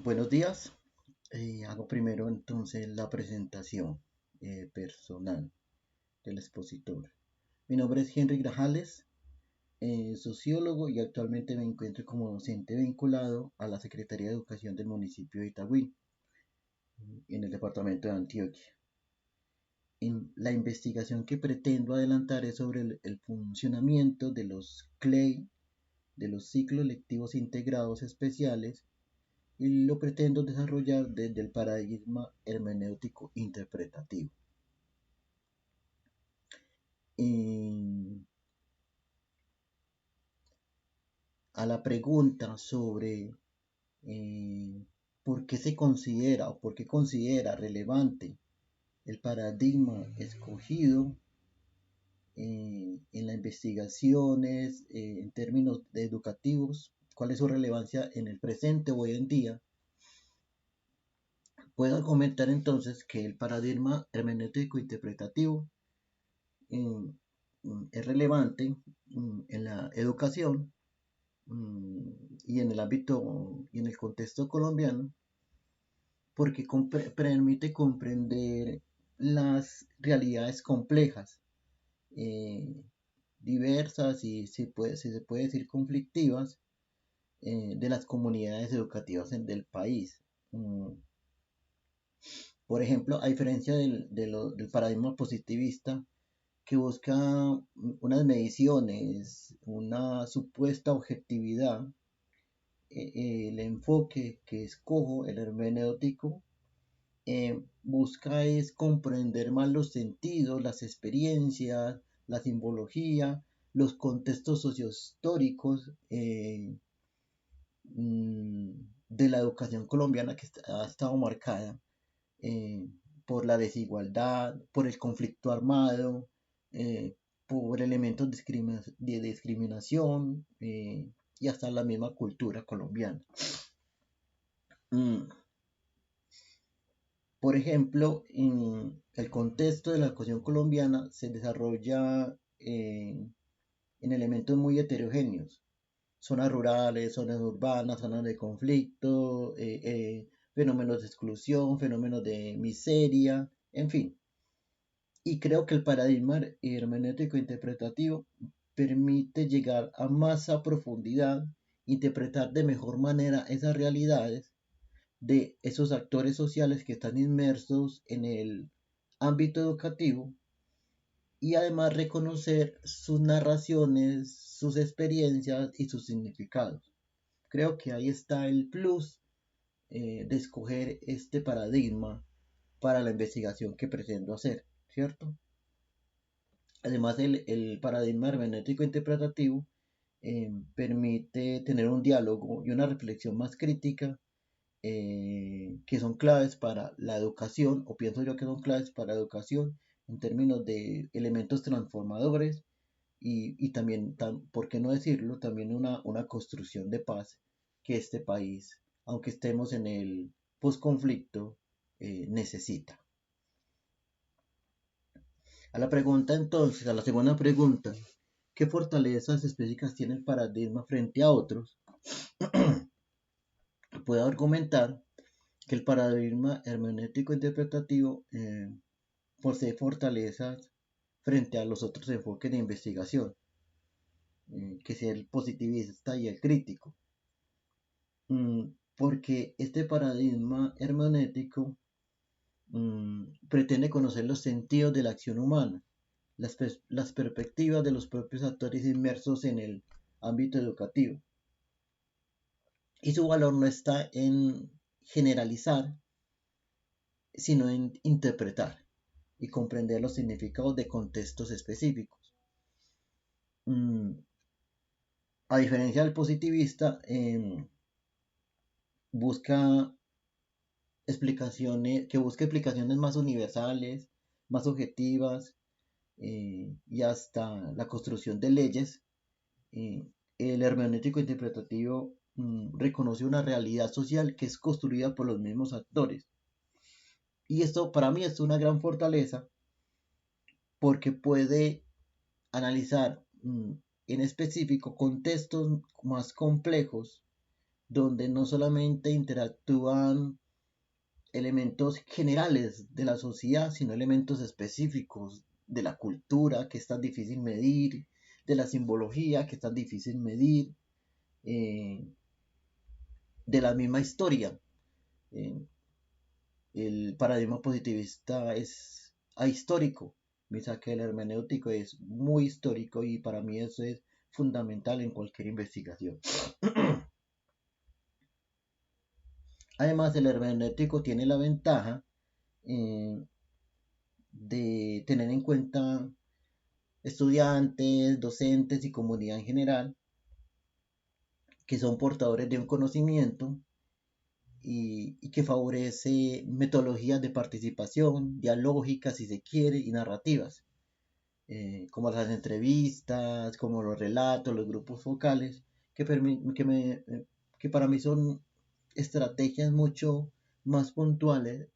Buenos días. Hago primero entonces la presentación personal del expositor. Mi nombre es Henry Grajales, sociólogo y actualmente me encuentro como docente vinculado a la Secretaría de Educación del municipio de Itagüí, en el departamento de Antioquia. La investigación que pretendo adelantar es sobre el funcionamiento de los CLEI, de los ciclos lectivos integrados especiales, y lo pretendo desarrollar desde el paradigma hermenéutico interpretativo. Y a la pregunta sobre por qué se considera o por qué considera relevante el paradigma escogido en las investigaciones en términos educativos, cuál es su relevancia en el presente o hoy en día, puedo comentar entonces que el paradigma hermenéutico interpretativo eh, es relevante en la educación y en el ámbito y en el contexto colombiano porque permite comprender las realidades complejas, eh, diversas y si se puede decir conflictivas de las comunidades educativas del país. Por ejemplo, a diferencia del paradigma positivista, que busca unas mediciones, una supuesta objetividad, el enfoque que escojo, el hermenéutico, busca es comprender más los sentidos, las experiencias, la simbología, los contextos sociohistóricos de la educación colombiana que ha estado marcada eh, por la desigualdad, por el conflicto armado, por elementos de discriminación y hasta la misma cultura colombiana. Mm, Por ejemplo, en el contexto de la educación colombiana se desarrolla en elementos muy heterogéneos, zonas rurales, zonas urbanas, zonas de conflicto, fenómenos de exclusión, fenómenos de miseria, en fin. Y creo que el paradigma hermenéutico interpretativo permite llegar a más a profundidad, interpretar de mejor manera esas realidades de esos actores sociales que están inmersos en el ámbito educativo y además reconocer sus narraciones, sus experiencias y sus significados. Creo que ahí está el plus de escoger este paradigma para la investigación que pretendo hacer, ¿cierto? Además, el paradigma hermenéutico interpretativo permite tener un diálogo y una reflexión más crítica que son claves para la educación, o pienso yo que son claves para la educación en términos de elementos transformadores y también, ¿por qué no decirlo?, también una construcción de paz que este país, aunque estemos en el posconflicto, necesita. A la pregunta entonces, a la segunda pregunta, ¿qué fortalezas específicas tiene el paradigma frente a otros? Puedo argumentar que el paradigma hermenéutico interpretativo posee fortalezas frente a los otros enfoques de investigación, que es el positivista y el crítico, porque este paradigma hermenéutico pretende conocer los sentidos de la acción humana, las perspectivas de los propios actores inmersos en el ámbito educativo, y su valor no está en generalizar, sino en interpretar y comprender los significados de contextos específicos. A diferencia del positivista, busca busca explicaciones más universales, más objetivas y hasta la construcción de leyes. El hermenéutico interpretativo reconoce una realidad social que es construida por los mismos actores. Y esto para mí es una gran fortaleza porque puede analizar en específico contextos más complejos donde no solamente interactúan elementos generales de la sociedad, sino elementos específicos de la cultura, que es tan difícil medir, de la simbología, que es tan difícil medir, eh, de la misma historia. Eh, el paradigma positivista es ahistórico, mientras que el hermenéutico es muy histórico y para mí eso es fundamental en cualquier investigación. Además, el hermenéutico tiene la ventaja eh, de tener en cuenta estudiantes, docentes y comunidad en general, que son portadores de un conocimiento y que favorece metodologías de participación, dialógicas si se quiere, y narrativas, como las entrevistas, como los relatos, los grupos focales, que para mí son estrategias mucho más puntuales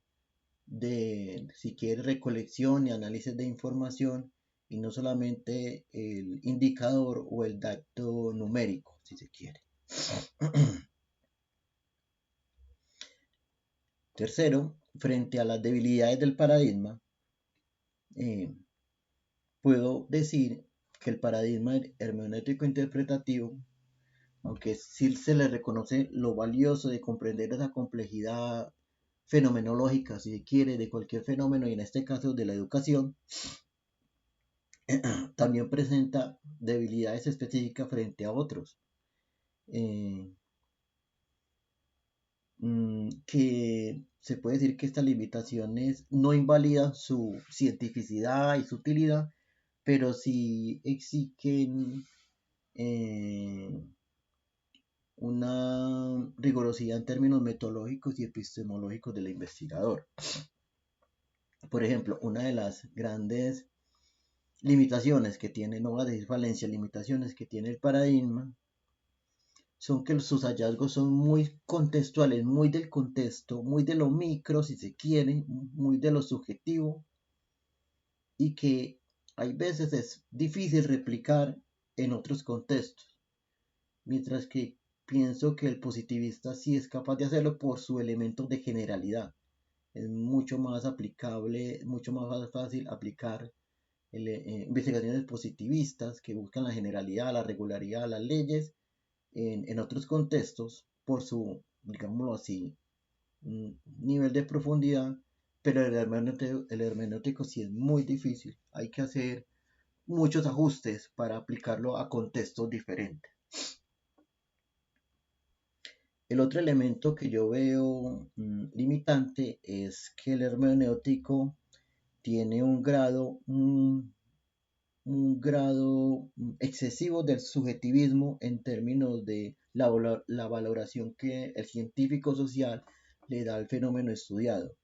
de, si quiere, recolección y análisis de información y no solamente el indicador o el dato numérico, si se quiere. Tercero, frente a las debilidades del paradigma, eh, puedo decir que el paradigma hermenéutico interpretativo, aunque sí se le reconoce lo valioso de comprender esa complejidad fenomenológica, si se quiere, de cualquier fenómeno y en este caso de la educación, también presenta debilidades específicas frente a otros, eh, que se puede decir que estas limitaciones no invalidan su cientificidad y su utilidad, pero sí exigen una rigurosidad en términos metodológicos y epistemológicos del investigador. Por ejemplo, una de las grandes limitaciones que tiene, no voy a decir falencias, limitaciones que tiene el paradigma, son que sus hallazgos son muy contextuales, muy del contexto, muy de lo micro, si se quiere, muy de lo subjetivo, y que hay veces es difícil replicar en otros contextos, mientras que pienso que el positivista sí es capaz de hacerlo por su elemento de generalidad. Es mucho más aplicable, mucho más fácil aplicar investigaciones positivistas que buscan la generalidad, la regularidad, las leyes en otros contextos por su, digámoslo así, nivel de profundidad, pero el hermenéutico sí es muy difícil. Hay que hacer muchos ajustes para aplicarlo a contextos diferentes. El otro elemento que yo veo limitante es que el hermenéutico tiene un grado excesivo del subjetivismo en términos de la valoración que el científico social le da al fenómeno estudiado.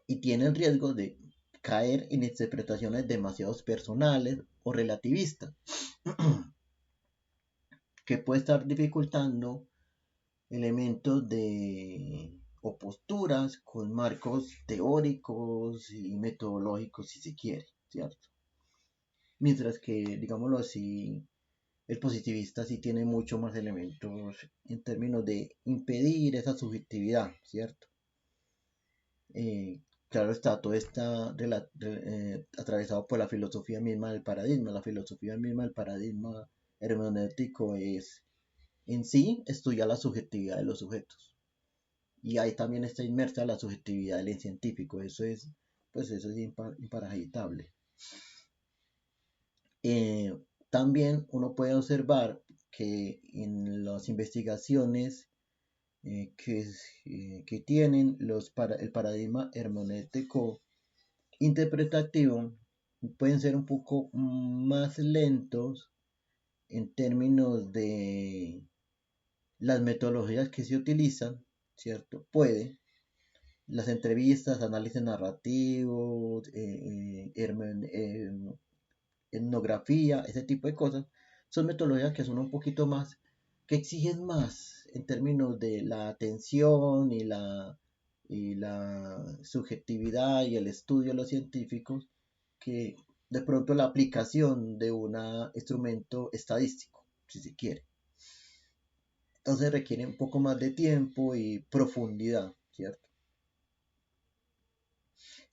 Y tiene el riesgo de caer en interpretaciones demasiado personales o relativistas, que puede estar dificultando elementos de o posturas con marcos teóricos y metodológicos, si se quiere, ¿cierto? Mientras que, digámoslo así, el positivista sí tiene mucho más elementos en términos de impedir esa subjetividad, ¿cierto? Claro está, todo está atravesado por la filosofía misma del paradigma. La filosofía misma del paradigma hermenéutico es en sí estudiar la subjetividad de los sujetos. Y ahí también está inmersa la subjetividad del científico. Pues eso es imparagitable. Eh, También uno puede observar que en las investigaciones que tienen el paradigma hermenéutico interpretativo pueden ser un poco más lentos en términos de las metodologías que se utilizan, ¿cierto? Las entrevistas, análisis narrativos, etnografía, ese tipo de cosas, son metodologías que son un poquito más, que exigen más en términos de la atención y la subjetividad y el estudio de los científicos, que de pronto la aplicación de un instrumento estadístico, si se quiere. Entonces requiere un poco más de tiempo y profundidad, ¿cierto?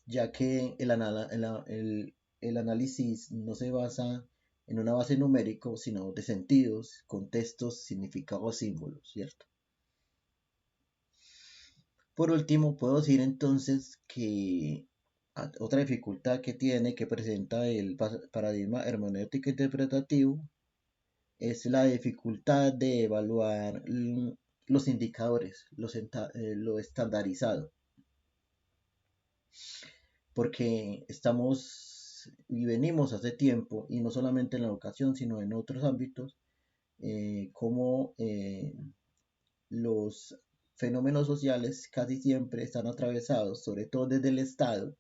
Ya que el análisis no se basa en una base numérica, sino de sentidos, contextos, significados, símbolos, ¿cierto? Por último, puedo decir entonces que otra dificultad que presenta el paradigma hermenéutico interpretativo es la dificultad de evaluar los indicadores, lo estandarizado, porque estamos y venimos hace tiempo, y no solamente en la educación, sino en otros ámbitos, como los fenómenos sociales casi siempre están atravesados, sobre todo desde el Estado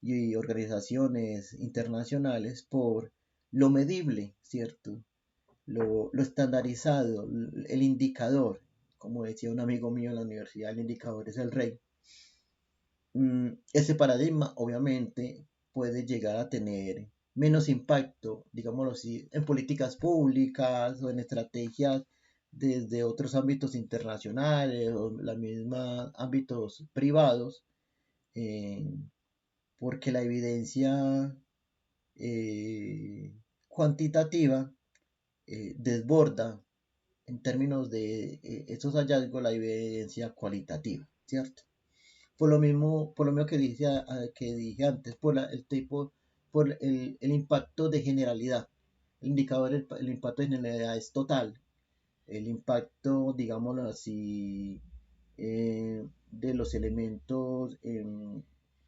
y organizaciones internacionales, por lo medible, ¿cierto? Lo estandarizado, el indicador. Como decía un amigo mío en la universidad, el indicador es el rey. Ese paradigma obviamente puede llegar a tener menos impacto, digámoslo así, en políticas públicas o en estrategias desde otros ámbitos internacionales o los mismos ámbitos privados, eh, porque la evidencia cuantitativa desborda en términos de estos hallazgos la evidencia cualitativa, ¿cierto? Por lo mismo que dije antes, por el impacto de generalidad. El indicador, el impacto de generalidad es total. El impacto, digámoslo así, de los elementos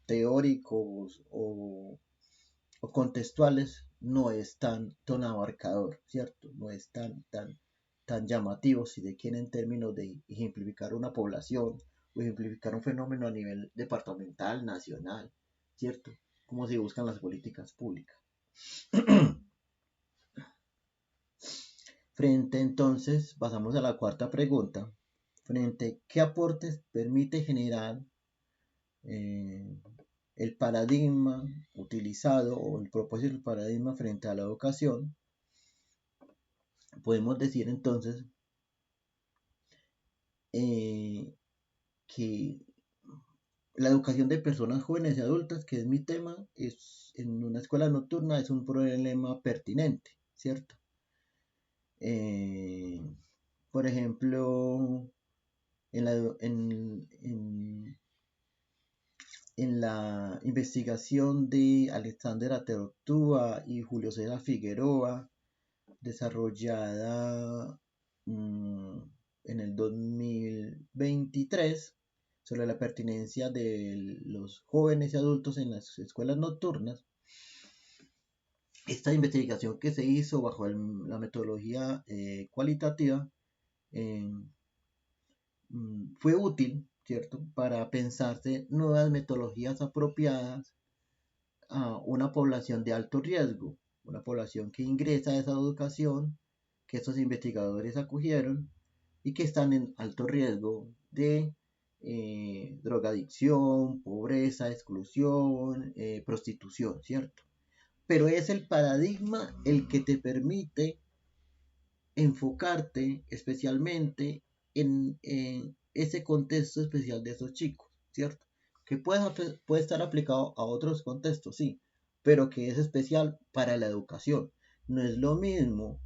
teóricos o contextuales no es tan abarcador, ¿cierto? No es tan llamativo, si se quiere, en términos de ejemplificar una población o ejemplificar un fenómeno a nivel departamental, nacional, ¿cierto? Como se buscan las políticas públicas. Frente entonces, pasamos a la cuarta pregunta. Frente, ¿qué aportes permite generar eh, el paradigma utilizado o el propósito del paradigma frente a la educación? Podemos decir entonces que la educación de personas jóvenes y adultas, que es mi tema, es en una escuela nocturna, es un problema pertinente, ¿cierto? Eh, por ejemplo, en la, en la investigación de Alexander Aterotúa y Julio César Figueroa, desarrollada en el 2023, sobre la pertinencia de los jóvenes y adultos en las escuelas nocturnas. Esta investigación que se hizo bajo la metodología cualitativa eh, fue útil, ¿cierto?, para pensarse nuevas metodologías apropiadas a una población de alto riesgo, una población que ingresa a esa educación, que estos investigadores acogieron y que están en alto riesgo de drogadicción, pobreza, exclusión, prostitución, ¿cierto? Pero es el paradigma el que te permite enfocarte especialmente en ese contexto especial de esos chicos, ¿cierto? Que puede estar aplicado a otros contextos, sí, pero que es especial para la educación. No es lo mismo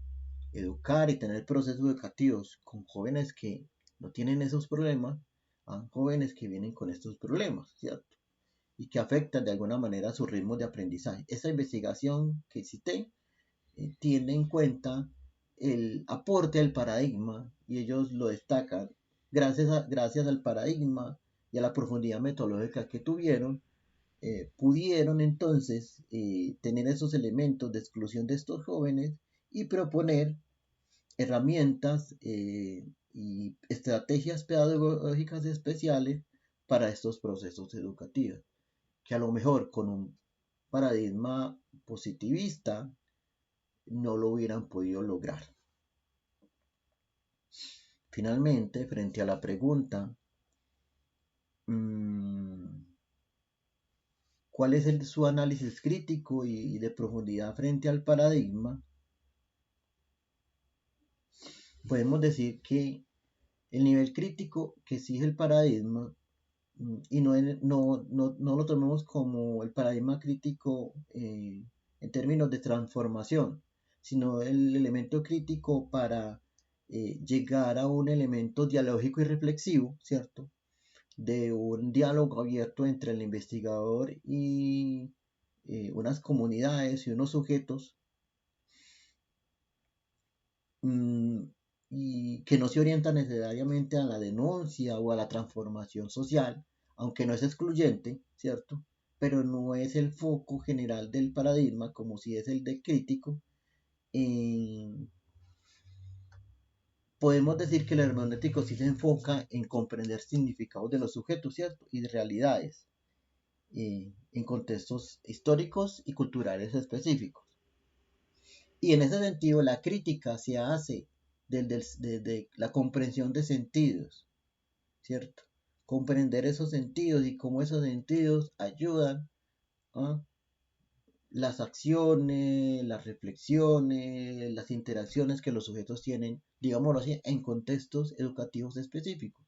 educar y tener procesos educativos con jóvenes que no tienen esos problemas a jóvenes que vienen con estos problemas, ¿cierto? Y que afectan de alguna manera su ritmo de aprendizaje. Esta investigación que cité tiene en cuenta el aporte del paradigma y ellos lo destacan. Gracias al paradigma y a la profundidad metodológica que tuvieron, pudieron entonces tener esos elementos de exclusión de estos jóvenes y proponer herramientas y estrategias pedagógicas especiales para estos procesos educativos, que a lo mejor con un paradigma positivista no lo hubieran podido lograr. Finalmente, frente a la pregunta, ¿cuál es su análisis crítico y de profundidad frente al paradigma? Podemos decir que El nivel crítico que exige el paradigma, y no lo tomemos como el paradigma crítico en términos de transformación, sino el elemento crítico para llegar a un elemento dialógico y reflexivo, ¿cierto? De un diálogo abierto entre el investigador y unas comunidades y unos sujetos, mm, y que no se orienta necesariamente a la denuncia o a la transformación social, aunque no es excluyente, ¿cierto? Pero no es el foco general del paradigma como si es el de crítico. Eh, Podemos decir que el hermenéutico sí se enfoca en comprender significados de los sujetos, ¿cierto? Y de realidades en contextos históricos y culturales específicos. Y en ese sentido, la crítica se hace de la comprensión de sentidos, ¿cierto? Comprender esos sentidos y cómo esos sentidos ayudan a las acciones, las reflexiones, las interacciones que los sujetos tienen, digámoslo así, en contextos educativos específicos.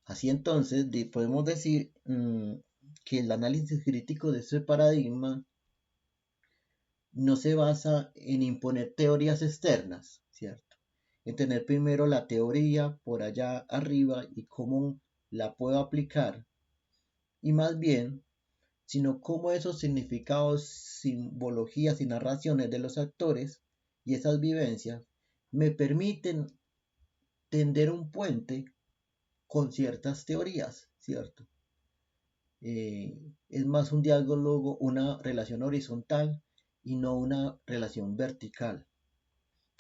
Así entonces, podemos decir que el análisis crítico de este paradigma no se basa en imponer teorías externas, ¿cierto? En tener primero la teoría por allá arriba y cómo la puedo aplicar, y más bien, sino cómo esos significados, simbologías y narraciones de los actores y esas vivencias me permiten tender un puente con ciertas teorías, ¿cierto? Es más un diálogo, una relación horizontal y no una relación vertical,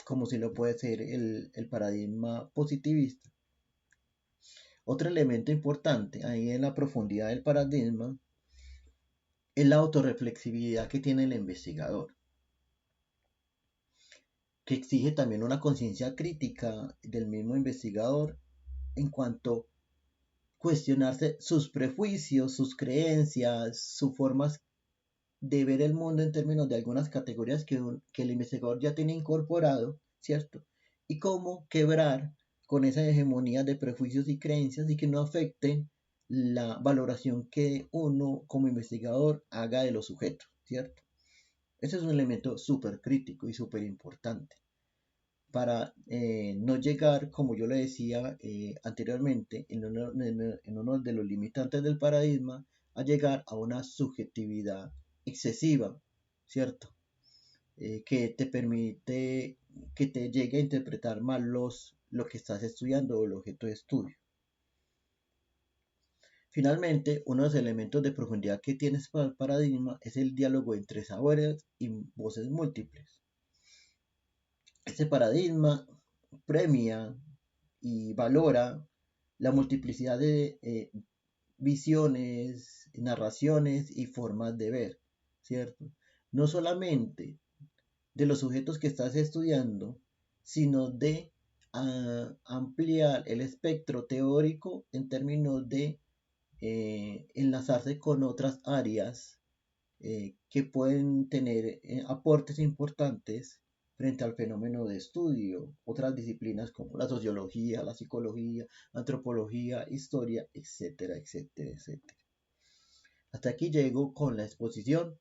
como si lo puede ser el paradigma positivista. Otro elemento importante ahí en la profundidad del paradigma es la autorreflexividad que tiene el investigador, que exige también una conciencia crítica del mismo investigador en cuanto cuestionarse sus prejuicios, sus creencias, sus formas de ver el mundo en términos de algunas categorías que el investigador ya tiene incorporado, ¿cierto? Y cómo quebrar con esa hegemonía de prejuicios y creencias y que no afecten la valoración que uno como investigador haga de los sujetos, ¿cierto? Ese es un elemento súper crítico y súper importante para no llegar, como yo le decía anteriormente, en uno de los limitantes del paradigma, a llegar a una subjetividad excesiva, ¿cierto? Que te permite que te llegue a interpretar mal lo que estás estudiando o el objeto de estudio. Finalmente, uno de los elementos de profundidad que tiene el paradigma es el diálogo entre saberes y voces múltiples. Este paradigma premia y valora la multiplicidad de visiones, narraciones y formas de ver, ¿cierto? No solamente de los sujetos que estás estudiando, sino de ampliar el espectro teórico en términos de enlazarse con otras áreas que pueden tener aportes importantes frente al fenómeno de estudio, otras disciplinas como la sociología, la psicología, antropología, historia, etcétera, etcétera, etcétera. Hasta aquí llego con la exposición.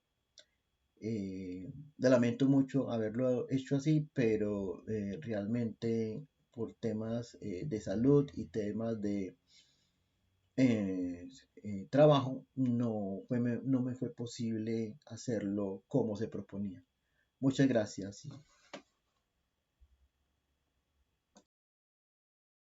Lamento mucho haberlo hecho así, pero realmente por temas de salud y temas de trabajo no me fue posible hacerlo como se proponía. Muchas gracias.